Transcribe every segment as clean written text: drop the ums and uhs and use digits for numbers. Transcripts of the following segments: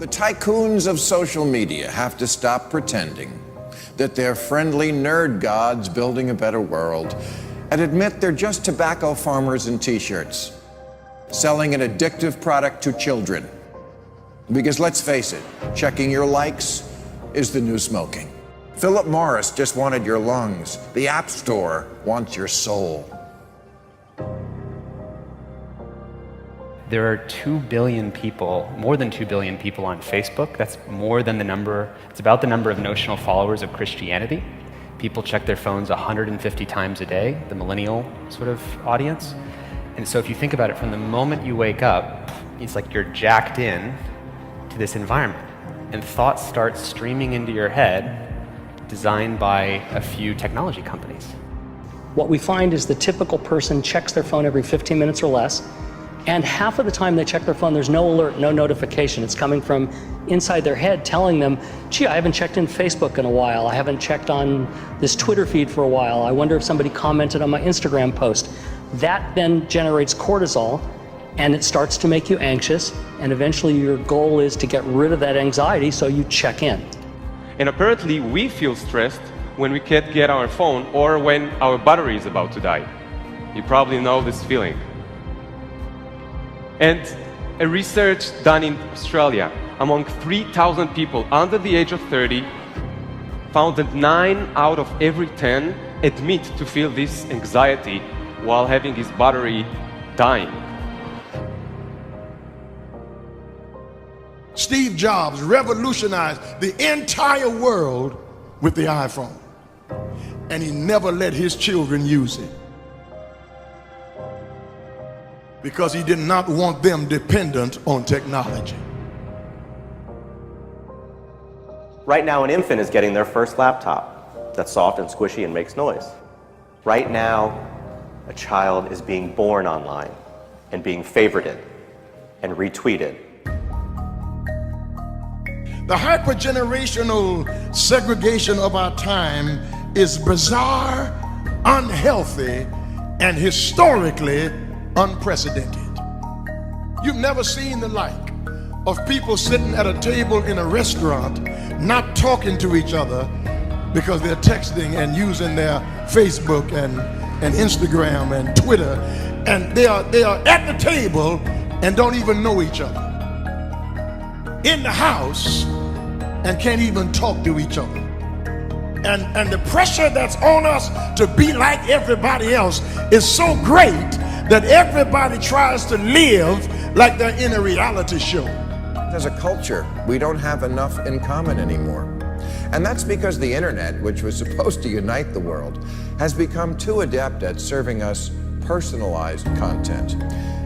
The tycoons of social media have to stop pretending that they're friendly nerd gods building a better world and admit they're just tobacco farmers in t-shirts, selling an addictive product to children. Because let's face it, checking your likes is the new smoking. Philip Morris just wanted your lungs. The App Store wants your soul. There are 2 billion people, more than 2 billion people on Facebook. That's more than the number, it's about the number of notional followers of Christianity. People check their phones 150 times a day, the millennial sort of audience. And so if you think about it, from the moment you wake up, it's like you're jacked in to this environment. And thoughts start streaming into your head, designed by a few technology companies. What we find is the typical person checks their phone every 15 minutes or less. And half of the time they check their phone, there's no alert, no notification. It's coming from inside their head telling them, gee, I haven't checked in Facebook in a while. I haven't checked on this Twitter feed for a while. I wonder if somebody commented on my Instagram post. That then generates cortisol, and it starts to make you anxious. And eventually your goal is to get rid of that anxiety, so you check in. And apparently we feel stressed when we can't get our phone or when our battery is about to die. You probably know this feeling. And a research done in Australia among 3,000 people under the age of 30 found that 9 out of every 10 admit to feel this anxiety while having his battery dying. Steve Jobs revolutionized the entire world with the iPhone, and he never let his children use it because he did not want them dependent on technology. Right now, an infant is getting their first laptop that's soft and squishy and makes noise. Right now, a child is being born online and being favorited and retweeted. The hypergenerational segregation of our time is bizarre, unhealthy, and historically unprecedented. You've never seen the like of people sitting at a table in a restaurant not talking to each other because they're texting and using their Facebook and Instagram and Twitter, and they are at the table and don't even know each other. In the house and can't even talk to each other. And the pressure that's on us to be like everybody else is so great that everybody tries to live like they're in a reality show. As a culture, we don't have enough in common anymore. And that's because the internet, which was supposed to unite the world, has become too adept at serving us personalized content.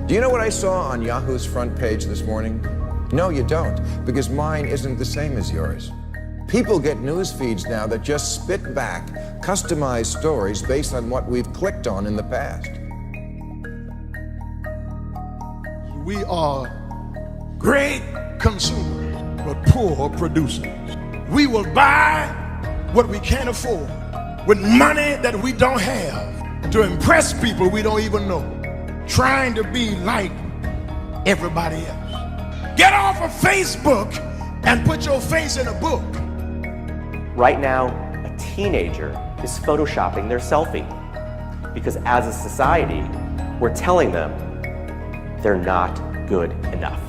Do you know what I saw on Yahoo's front page this morning? No, you don't, because mine isn't the same as yours. People get news feeds now that just spit back customized stories based on what we've clicked on in the past. We are great consumers, but poor producers. We will buy what we can't afford with money that we don't have to impress people we don't even know, trying to be like everybody else. Get off of Facebook and put your face in a book. Right now, a teenager is photoshopping their selfie because as a society, we're telling them they're not good enough.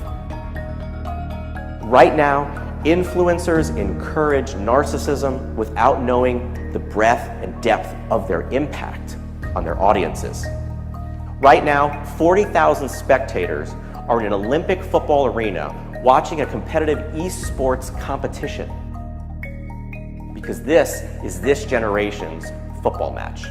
Right now, influencers encourage narcissism without knowing the breadth and depth of their impact on their audiences. Right now, 40,000 spectators are in an Olympic football arena watching a competitive esports competition because this is this generation's football match.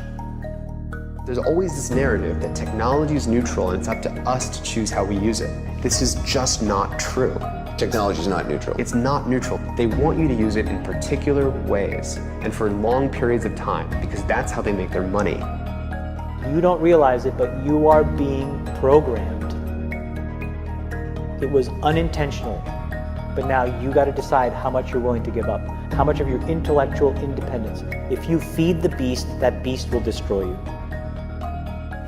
There's always this narrative that technology is neutral and it's up to us to choose how we use it. This is just not true. Technology is not neutral. It's not neutral. They want you to use it in particular ways and for long periods of time because that's how they make their money. You don't realize it, but you are being programmed. It was unintentional, but now you got to decide how much you're willing to give up, how much of your intellectual independence. If you feed the beast, that beast will destroy you.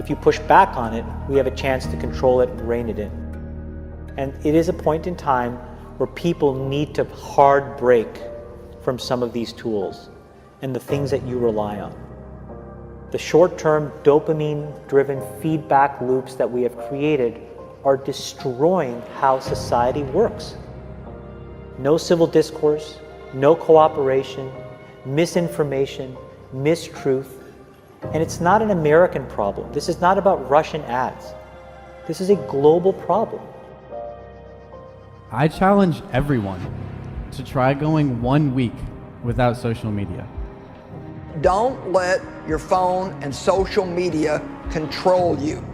If you push back on it, we have a chance to control it and rein it in. And it is a point in time where people need to hard break from some of these tools and the things that you rely on. The short-term dopamine-driven feedback loops that we have created are destroying how society works. No civil discourse, no cooperation, misinformation, mistruth. And it's not an American problem. This is not about Russian ads. This is a global problem. I challenge everyone to try going 1 week without social media. Don't let your phone and social media control you.